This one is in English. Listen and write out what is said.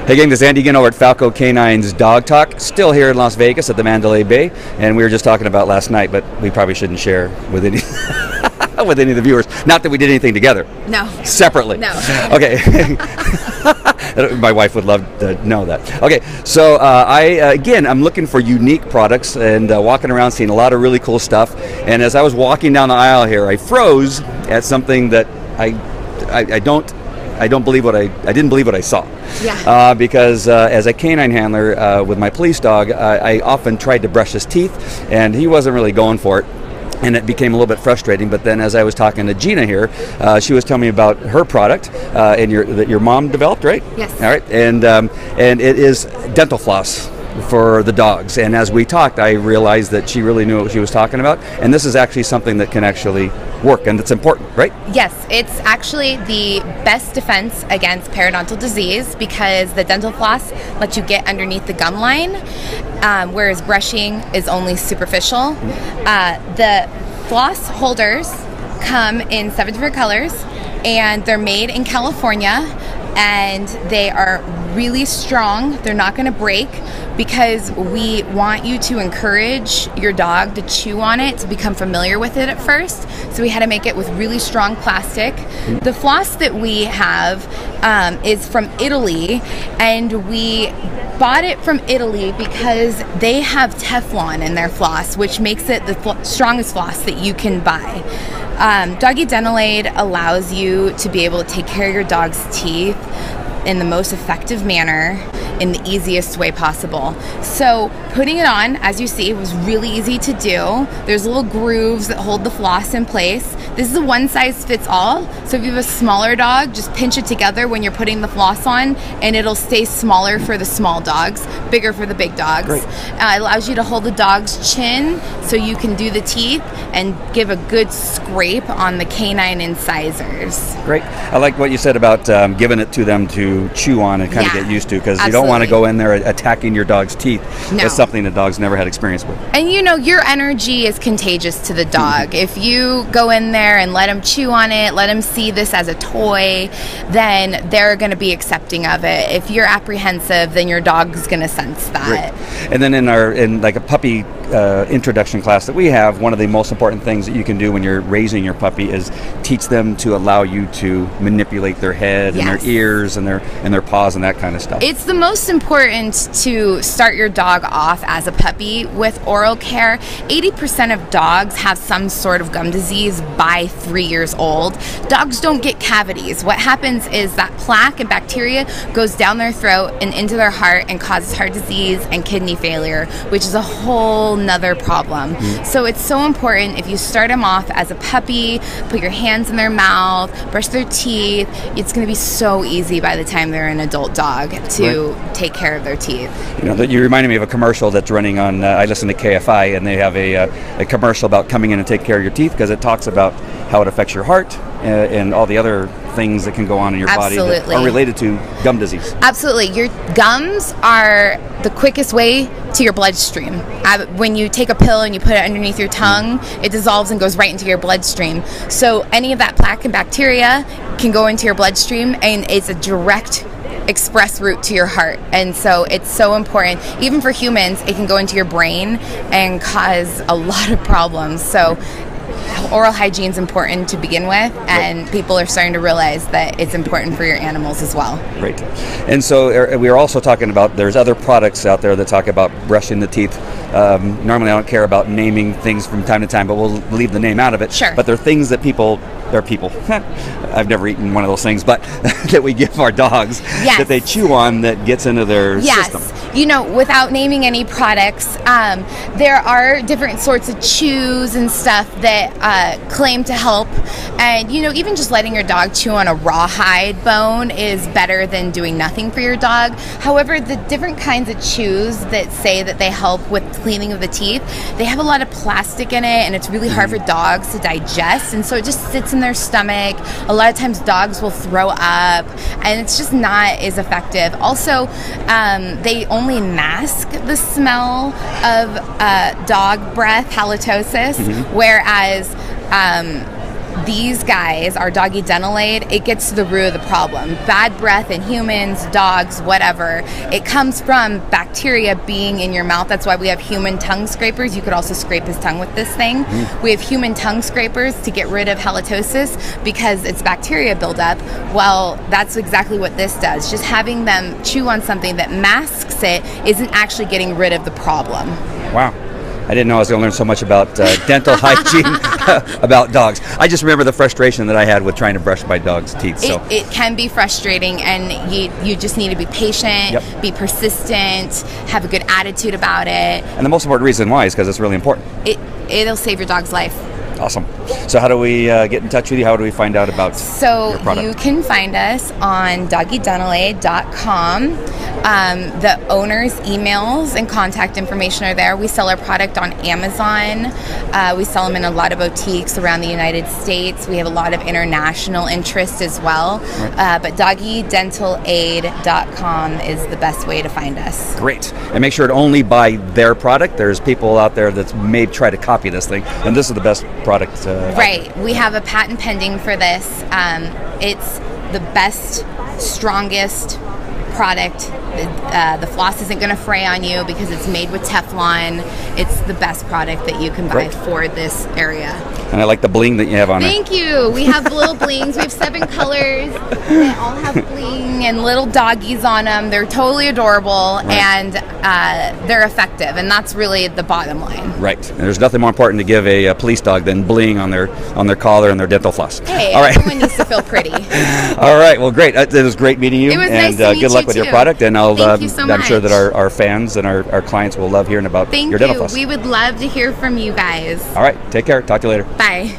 Hey gang, this is Andy again over at Falco Canine's Dog Talk. Still here in Las Vegas at the Mandalay Bay, and we were just talking about last night, but we probably shouldn't share with any with any of the viewers. Not that we did anything together. No. Separately. No. Okay. My wife would love to know that. Okay, so I'm looking for unique products and walking around seeing a lot of really cool stuff. And as I was walking down the aisle here, I froze at something that I didn't believe what I saw. Yeah. Because as a canine handler with my police dog, I often tried to brush his teeth, and he wasn't really going for it. And it became a little bit frustrating. But then, as I was talking to Gina here, she was telling me about her product, and that your mom developed, right? Yes. All right, and it is dental floss for the dogs. And as we talked, I realized that she really knew what she was talking about. And this is actually something that can actually work, and it's important, right? Yes, it's actually the best defense against periodontal disease because the dental floss lets you get underneath the gum line, whereas brushing is only superficial. The floss holders come in 7 different colors, and they're made in California, and they are really strong. They're not going to break because we want you to encourage your dog to chew on it, to become familiar with it at first. So we had to make it with really strong plastic. The floss that we have is from Italy, and we bought it from Italy because they have Teflon in their floss, which makes it the strongest floss that you can buy. Doggie Dental Aid allows you to be able to take care of your dog's teeth in the most effective manner, in the easiest way possible. So putting it on, as you see, was really easy to do. There's little grooves that hold the floss in place. This is a one size fits all. So if you have a smaller dog, just pinch it together when you're putting the floss on, and it'll stay smaller for the small dogs, bigger for the big dogs. Great. It allows you to hold the dog's chin so you can do the teeth and give a good scrape on the canine incisors. Great. I like what you said about giving it to them to chew on and kind of get used to, because you don't want to go in there attacking your dog's teeth. No. That's something the dog's never had experience with. And you know, your energy is contagious to the dog. If you go in there and let them chew on it, let them see this as a toy, then they're going to be accepting of it. If you're apprehensive, then your dog's going to sense that. Great. And then in like a puppy introduction class that we have, one of the most important things that you can do when you're raising your puppy is teach them to allow you to manipulate their head and their ears and their paws and that kind of stuff. It's the most important to start your dog off as a puppy with oral care. 80% of dogs have some sort of gum disease by 3 years old. Dogs don't get cavities. What happens is that plaque and bacteria goes down their throat and into their heart and causes heart disease and kidney failure, which is a whole nother problem. So it's so important, if you start them off as a puppy, put your hands in their mouth, brush their teeth, it's going to be so easy by the time they're an adult dog to take care of their teeth. You know, you reminded me of a commercial that's running on, I listen to KFI, and they have a commercial about coming in and take care of your teeth, because it talks about how it affects your heart and all the other things that can go on in your body that are related to gum disease. Absolutely. Your gums are the quickest way to your bloodstream. When you take a pill and you put it underneath your tongue, it dissolves and goes right into your bloodstream. So any of that plaque and bacteria can go into your bloodstream, and it's a direct express route to your heart. And so it's so important. Even for humans, it can go into your brain and cause a lot of problems. So oral hygiene is important to begin with, and people are starting to realize that it's important for your animals as well. Great. And so we are also talking about, there's other products out there that talk about brushing the teeth. Normally I don't care about naming things from time to time, but we'll leave the name out of it. Sure. But they're things that people I've never eaten one of those things, but that we give our dogs that they chew on, that gets into their system. You know, without naming any products, there are different sorts of chews and stuff that claim to help. And, you know, even just letting your dog chew on a rawhide bone is better than doing nothing for your dog. However, the different kinds of chews that say that they help with cleaning of the teeth, they have a lot of plastic in it, and it's really hard for dogs to digest. And so it just sits in their stomach. A lot of times dogs will throw up, and it's just not as effective. Also, they only mask the smell of dog breath, halitosis, whereas these guys, our Doggie Dental Aid, it gets to the root of the problem. Bad breath in humans, dogs, whatever. It comes from bacteria being in your mouth. That's why we have human tongue scrapers. You could also scrape his tongue with this thing. We have human tongue scrapers to get rid of halitosis because it's bacteria buildup. Well, that's exactly what this does. Just having them chew on something that masks it isn't actually getting rid of the problem. Wow. I didn't know I was going to learn so much about dental hygiene about dogs. I just remember the frustration that I had with trying to brush my dog's teeth. So it can be frustrating, and you just need to be patient, be persistent, have a good attitude about it. And the most important reason why is because it's really important. It'll save your dog's life. Awesome. So how do we get in touch with you? How do we find out about your product? You can find us on doggiedentalaid.com. The owner's emails and contact information are there. We sell our product on Amazon. We sell them in a lot of boutiques around the United States. We have a lot of international interest as well. Right. But doggiedentalaid.com is the best way to find us. Great. And make sure to only buy their product. There's people out there that may try to copy this thing, and this is the best product. Right. We have a patent pending for this. It's the best, strongest product. The floss isn't going to fray on you because it's made with Teflon. It's the best product that you can buy for this area. And I like the bling that you have on it. Thank you. We have little blings. We have 7 colors. They all have bling and little doggies on them. They're totally adorable, and they're effective, and that's really the bottom line. Right. And there's nothing more important to give a police dog than bling on their collar and their dental floss. Hey, all right. Everyone needs to feel pretty. All right. Well, great. It was great meeting you. It was and nice to meet good luck you with too. your product. And Thank you so I'm much. sure that our fans and our clients will love hearing about your dental floss. We would love to hear from you guys. All right. Take care. Talk to you later. Bye.